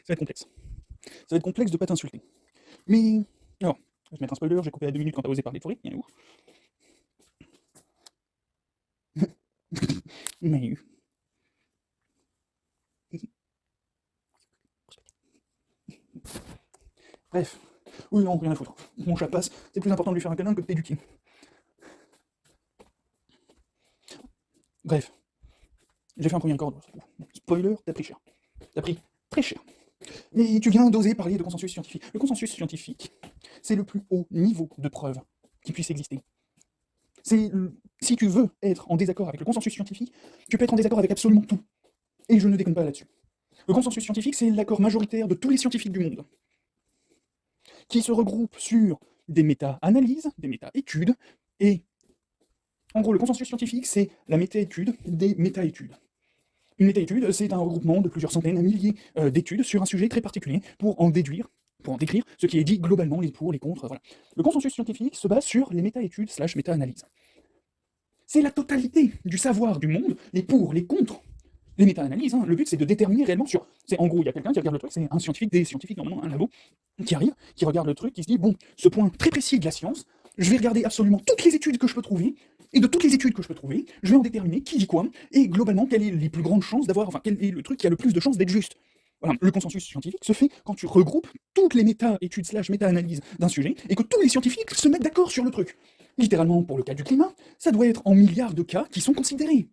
Ça va être complexe. Ça va être complexe de pas t'insulter. Mais, alors, je vais te mettre un spoiler, j'ai coupé à 2 minutes quand t'as osé parler de forêt, il y en a où? Mais, bref. Oui, non, rien à foutre. Mon chat passe, c'est plus important de lui faire un câlin que de t'éduquer. Bref, j'ai fait un premier accord. Spoiler, t'as pris cher. T'as pris très cher. Mais tu viens d'oser parler de consensus scientifique. Le consensus scientifique, c'est le plus haut niveau de preuve qui puisse exister. Si tu veux être en désaccord avec le consensus scientifique, tu peux être en désaccord avec absolument tout. Et je ne déconne pas là-dessus. Le consensus scientifique, c'est l'accord majoritaire de tous les scientifiques du monde, qui se regroupent sur des méta-analyses, des méta-études, et en gros, le consensus scientifique, c'est la méta-étude des méta-études. Une méta-étude, c'est un regroupement de plusieurs centaines, milliers d'études sur un sujet très particulier pour en déduire, pour en décrire ce qui est dit globalement, les pour, les contre, voilà. Le consensus scientifique se base sur les méta-études / méta-analyses. C'est la totalité du savoir du monde, les pour, les contre, les méta-analyses. Hein. Le but, c'est de déterminer réellement sur... En gros, il y a quelqu'un qui regarde le truc, c'est un scientifique, des scientifiques, normalement, un labo, qui arrive, qui regarde le truc, qui se dit, bon, ce point très précis de la science, je vais regarder absolument toutes les études que je peux trouver, et de toutes les études que je peux trouver, je vais en déterminer qui dit quoi, et globalement, quelles sont les plus grandes chances d'avoir, enfin, quel est le truc qui a le plus de chances d'être juste. Voilà, le consensus scientifique se fait quand tu regroupes toutes les méta-études / méta-analyses d'un sujet, et que tous les scientifiques se mettent d'accord sur le truc. Littéralement, pour le cas du climat, ça doit être en milliards de cas qui sont considérés.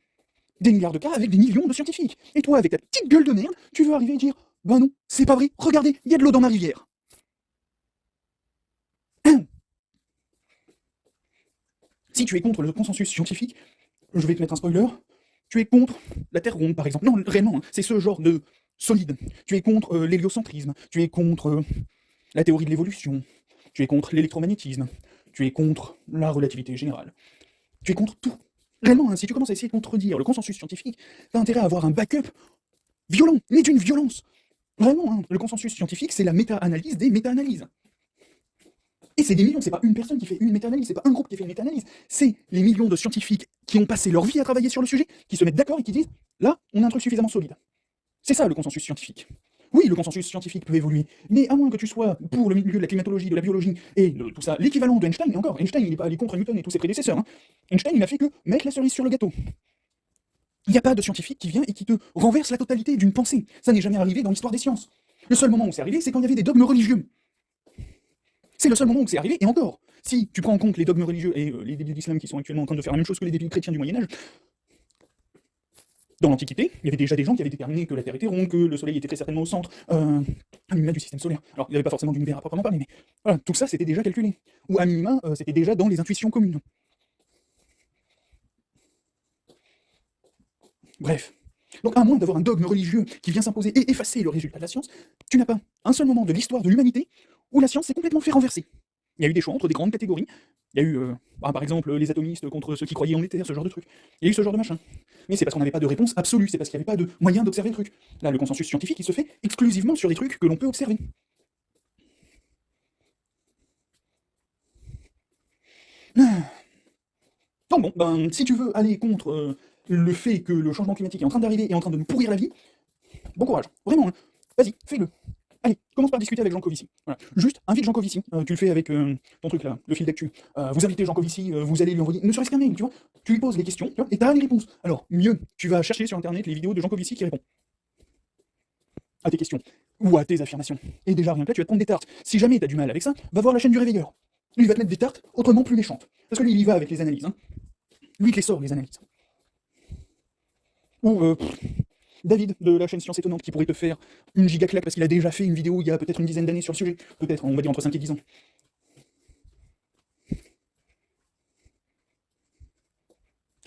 Des milliards de cas avec des millions de scientifiques. Et toi, avec ta petite gueule de merde, tu veux arriver et dire « Ben non, c'est pas vrai, regardez, il y a de l'eau dans ma rivière. » Si tu es contre le consensus scientifique, je vais te mettre un spoiler, tu es contre la Terre ronde, par exemple. Non, réellement, hein, c'est ce genre de solide. Tu es contre l'héliocentrisme, tu es contre la théorie de l'évolution, tu es contre l'électromagnétisme, tu es contre la relativité générale. Tu es contre tout. Réellement, hein, si tu commences à essayer de contredire le consensus scientifique, t'as intérêt à avoir un backup violent, mais d'une violence. Vraiment, hein, le consensus scientifique, c'est la méta-analyse des méta-analyses. Et c'est des millions, c'est pas une personne qui fait une méta-analyse, c'est pas un groupe qui fait une méta-analyse, c'est les millions de scientifiques qui ont passé leur vie à travailler sur le sujet, qui se mettent d'accord et qui disent « là, on a un truc suffisamment solide ». C'est ça le consensus scientifique. Oui, le consensus scientifique peut évoluer, mais à moins que tu sois pour le milieu de la climatologie, de la biologie et de tout ça, l'équivalent de Einstein, et encore, Einstein il n'est pas allé contre Newton et tous ses prédécesseurs, hein. Einstein il a fait que mettre la cerise sur le gâteau. Il n'y a pas de scientifique qui vient et qui te renverse la totalité d'une pensée. Ça n'est jamais arrivé dans l'histoire des sciences. Le seul moment où c'est arrivé, c'est quand il y avait des dogmes religieux. C'est le seul moment où c'est arrivé, et encore, si tu prends en compte les dogmes religieux et les débiles d'islam qui sont actuellement en train de faire la même chose que les débiles chrétiens du Moyen-Âge, dans l'Antiquité, il y avait déjà des gens qui avaient déterminé que la Terre était ronde, que le Soleil était très certainement au centre, à minima du système solaire. Alors, il n'y avait pas forcément d'univers à proprement parler, mais voilà, tout ça c'était déjà calculé. Ou à minima, c'était déjà dans les intuitions communes. Bref. Donc, à moins d'avoir un dogme religieux qui vient s'imposer et effacer le résultat de la science, tu n'as pas un seul moment de l'histoire de l'humanité où la science s'est complètement fait renverser. Il y a eu des choix entre des grandes catégories. Il y a eu, par exemple, les atomistes contre ceux qui croyaient en l'éther, ce genre de truc. Il y a eu ce genre de machin. Mais c'est parce qu'on n'avait pas de réponse absolue, c'est parce qu'il n'y avait pas de moyen d'observer le truc. Là, le consensus scientifique, il se fait exclusivement sur des trucs que l'on peut observer. Donc bon, ben, si tu veux aller contre le fait que le changement climatique est en train d'arriver et en train de nous pourrir la vie, bon courage, vraiment, hein. Vas-y, fais-le. Allez, commence par discuter avec Jean Covici. Voilà. Juste, invite Jean Covici, tu le fais avec ton truc là, le fil d'actu. Vous invitez Jean Covici, vous allez lui envoyer, ne serait-ce qu'un mail, tu vois, tu lui poses les questions, tu vois, et t'as les réponses. Alors, mieux, tu vas chercher sur internet les vidéos de Jean Covici qui répond à tes questions, ou à tes affirmations. Et déjà, rien que là, tu vas te prendre des tartes. Si jamais t'as du mal avec ça, va voir la chaîne du Réveilleur. Lui, il va te mettre des tartes autrement plus méchantes. Parce que lui, il y va avec les analyses, hein. Lui, il te les sort, les analyses. Ou, David, de la chaîne Science Étonnante, qui pourrait te faire une giga claque parce qu'il a déjà fait une vidéo il y a peut-être une dizaine d'années sur le sujet. Peut-être, on va dire entre 5 et 10 ans.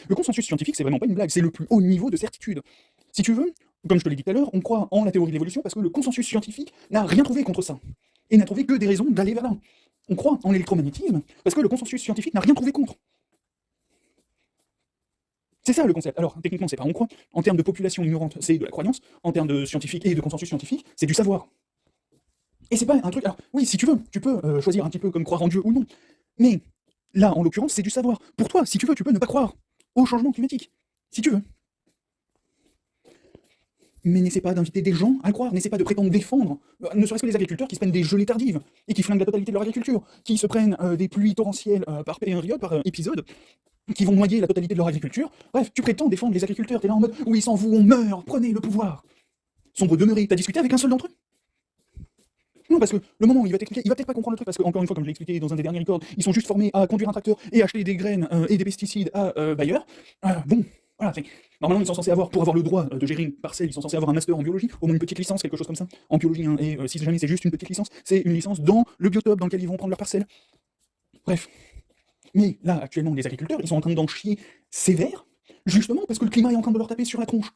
Le consensus scientifique, c'est vraiment pas une blague, c'est le plus haut niveau de certitude. Si tu veux, comme je te l'ai dit tout à l'heure, on croit en la théorie de l'évolution parce que le consensus scientifique n'a rien trouvé contre ça. Et n'a trouvé que des raisons d'aller vers là. On croit en l'électromagnétisme parce que le consensus scientifique n'a rien trouvé contre. C'est ça le concept. Alors, techniquement, c'est pas on croit. En termes de population ignorante, c'est de la croyance. En termes de scientifique et de consensus scientifique, c'est du savoir. Et c'est pas un truc... Alors, oui, si tu veux, tu peux choisir un petit peu comme croire en Dieu ou non. Mais là, en l'occurrence, c'est du savoir. Pour toi, si tu veux, tu peux ne pas croire au changement climatique. Si tu veux. Mais n'essaie pas d'inviter des gens à le croire, n'essaie pas de prétendre défendre, ne serait-ce que les agriculteurs qui se prennent des gelées tardives, et qui flinguent la totalité de leur agriculture, qui se prennent des pluies torrentielles par période, par épisode, qui vont noyer la totalité de leur agriculture. Bref, tu prétends défendre les agriculteurs, t'es là en mode « Oui, sans vous, on meurt, prenez le pouvoir !» Sombre demeuré, t'as discuté avec un seul d'entre eux? Non, parce que le moment où il va t'expliquer, il va peut-être pas comprendre le truc, parce que, encore une fois, comme je l'ai expliqué dans un des derniers records, ils sont juste formés à conduire un tracteur et acheter des graines et des pesticides à Bayer. Bon, voilà, normalement ils sont censés avoir, pour avoir le droit de gérer une parcelle, ils sont censés avoir un master en biologie, au moins une petite licence, quelque chose comme ça, en biologie, hein, et si jamais c'est juste une petite licence, c'est une licence dans le biotope dans lequel ils vont prendre leur parcelle. Bref. Mais là, actuellement, les agriculteurs, ils sont en train d'en chier sévère, justement parce que le climat est en train de leur taper sur la tronche.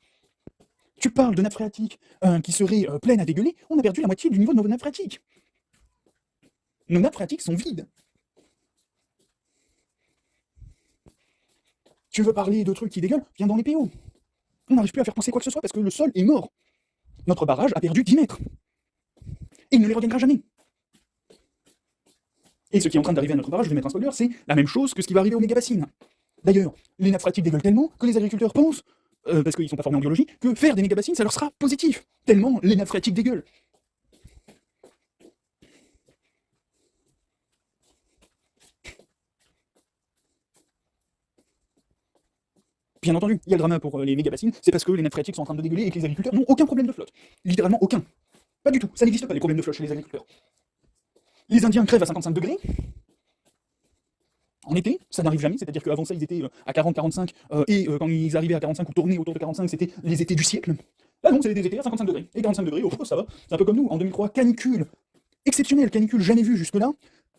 Tu parles de nappes phréatiques qui seraient pleines à dégueuler, on a perdu la moitié du niveau de nos nappes phréatiques. Nos nappes phréatiques sont vides. Tu veux parler de trucs qui dégueulent? Viens dans les PO. On n'arrive plus à faire pousser quoi que ce soit parce que le sol est mort. Notre barrage a perdu 10 mètres. Et il ne les regagnera jamais. Et ce qui est en train d'arriver à notre barrage, je vais mettre un spoiler, c'est la même chose que ce qui va arriver aux mégabassines. D'ailleurs, les nappes phréatiques dégueulent tellement que les agriculteurs pensent, parce qu'ils ne sont pas formés en biologie, que faire des mégabassines, ça leur sera positif. Tellement les nappes phréatiques dégueulent. Bien entendu, il y a le drama pour les mégabassines, c'est parce que les nappes phréatiques sont en train de dégueuler et que les agriculteurs n'ont aucun problème de flotte. Littéralement aucun. Pas du tout, ça n'existe pas les problèmes de flotte chez les agriculteurs. Les Indiens crèvent à 55 degrés. En été, ça n'arrive jamais, c'est-à-dire qu'avant ça, ils étaient à 40-45, et quand ils arrivaient à 45 ou tournaient autour de 45, c'était les étés du siècle. Là non, c'est des étés à 55 degrés. Et 45 degrés, ça va, c'est un peu comme nous. En 2003, canicule, exceptionnelle, canicule jamais vue jusque-là,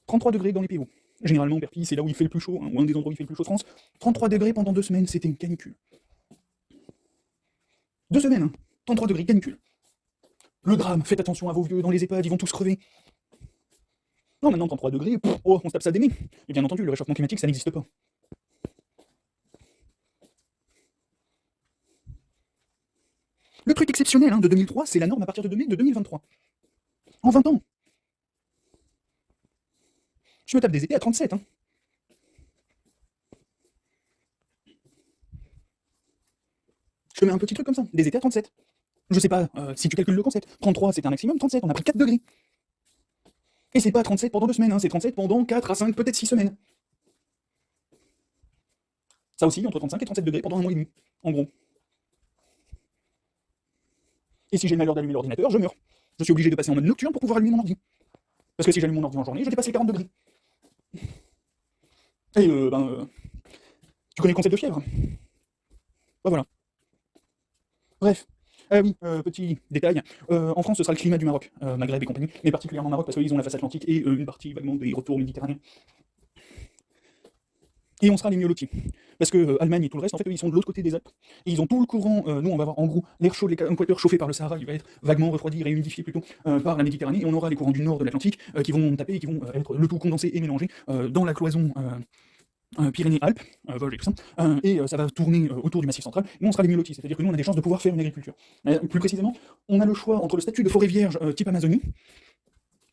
33 degrés dans les PO. Généralement, Perpignan, c'est là où il fait le plus chaud, hein, ou un des endroits où il fait le plus chaud de France. 33 degrés pendant 2 semaines, c'était une canicule. 2 semaines, hein, 33 degrés, canicule. Le drame, faites attention à vos vieux dans les EHPAD, ils vont tous crever. Non, maintenant 33 degrés, on se tape ça d'aimer. Et bien entendu, le réchauffement climatique, ça n'existe pas. Le truc exceptionnel de 2003, c'est la norme à partir de 2023. En 20 ans. Je me tape des étés à 37. Je te mets un petit truc comme ça, des étés à 37. Je sais pas si tu calcules le concept. 33, c'est un maximum, 37, on a pris 4 degrés. Et c'est pas 37 pendant 2 semaines, c'est 37 pendant 4 à 5, peut-être 6 semaines. Ça aussi, entre 35 et 37 degrés pendant 1 mois et demi, en gros. Et si j'ai le malheur d'allumer l'ordinateur, je meurs. Je suis obligé de passer en mode nocturne pour pouvoir allumer mon ordi. Parce que si j'allume mon ordi en journée, je dépasse les 40 degrés. Et tu connais le concept de fièvre? Bah voilà. Bref. Ah oui, petit détail, en France ce sera le climat du Maroc, Maghreb et compagnie, mais particulièrement Maroc parce qu'ils ont la face atlantique et une partie vaguement des retours méditerranéens. Et on sera les mieux lotis. Parce que Allemagne et tout le reste, en fait, eux, ils sont de l'autre côté des Alpes. Et ils ont tout le courant, nous on va avoir en gros l'air chaud de l'équateur chauffé par le Sahara, il va être vaguement refroidi, réhumidifié plutôt par la Méditerranée, et on aura les courants du nord de l'Atlantique qui vont taper et qui vont être le tout condensé et mélangé dans la cloison Pyrénées-Alpes, Vosges et tout ça, et ça va tourner autour du Massif central. Nous on sera les mieux lotis, c'est-à-dire que nous on a des chances de pouvoir faire une agriculture. Plus précisément, on a le choix entre le statut de forêt vierge type Amazonie,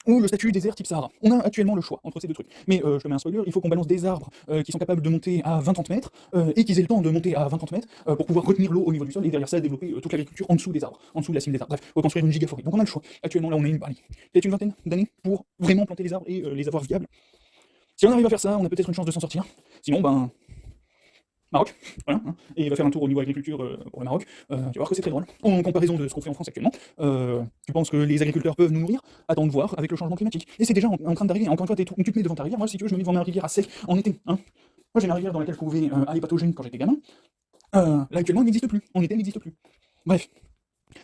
ou le statut désert type Sahara. On a actuellement le choix entre ces deux trucs. Mais je te mets un spoiler, il faut qu'on balance des arbres qui sont capables de monter à 20-30 mètres, et qu'ils aient le temps de monter à 20-30 mètres pour pouvoir retenir l'eau au niveau du sol, et derrière ça développer toute l'agriculture en dessous des arbres, en dessous de la cime des arbres. Bref, reconstruire une gigaforêt. Donc on a le choix. Actuellement là on est peut-être une vingtaine d'années pour vraiment planter les arbres et les avoir viables. Si on arrive à faire ça, on a peut-être une chance de s'en sortir. Sinon, Maroc, voilà, et va faire un tour au niveau agriculture pour le Maroc, tu vas voir que c'est très drôle. En comparaison de ce qu'on fait en France actuellement, tu penses que les agriculteurs peuvent nous nourrir? Attends de voir avec le changement climatique. Et c'est déjà en train d'arriver, encore une fois, tu te mets devant ta rivière, moi si tu veux, je me mets devant ma rivière à sec en été. Moi j'ai ma rivière dans laquelle je pouvais aller patauger quand j'étais gamin. Là actuellement, elle n'existe plus. En été, elle n'existe plus. Bref.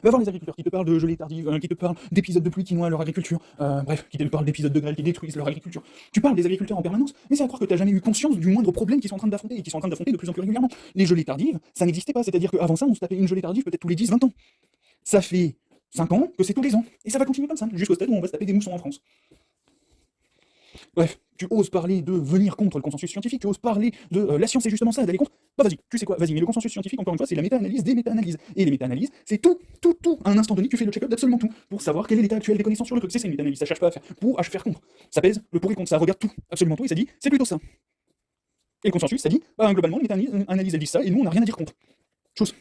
Va voir les agriculteurs qui te parlent de gelée tardive, qui te parlent d'épisodes de pluie qui noient leur agriculture, bref, qui te parlent d'épisodes de grêle qui détruisent leur agriculture. Tu parles des agriculteurs en permanence, mais c'est à croire que tu n'as jamais eu conscience du moindre problème qu'ils sont en train d'affronter, et qu'ils sont en train d'affronter de plus en plus régulièrement. Les gelées tardives, ça n'existait pas, c'est-à-dire qu'avant ça, on se tapait une gelée tardive peut-être tous les 10-20 ans. Ça fait 5 ans que c'est tous les ans, et ça va continuer comme ça, jusqu'au stade où on va se taper des moussons en France. Bref, tu oses parler de venir contre le consensus scientifique, tu oses parler de la science c'est justement ça, d'aller contre. Bah vas-y, tu sais quoi, vas-y, mais le consensus scientifique, encore une fois, c'est la méta-analyse des méta-analyses. Et les méta-analyses, c'est tout, à un instant donné, tu fais le check-up d'absolument tout, pour savoir quel est l'état actuel des connaissances sur le truc. C'est une méta-analyse, ça cherche pas à faire pour, à faire contre. Ça pèse, le pour et contre, ça regarde tout, absolument tout, et ça dit, c'est plutôt ça. Et le consensus, ça dit, globalement, les méta-analyses, elles disent ça, et nous, on n'a rien à dire contre. Chose.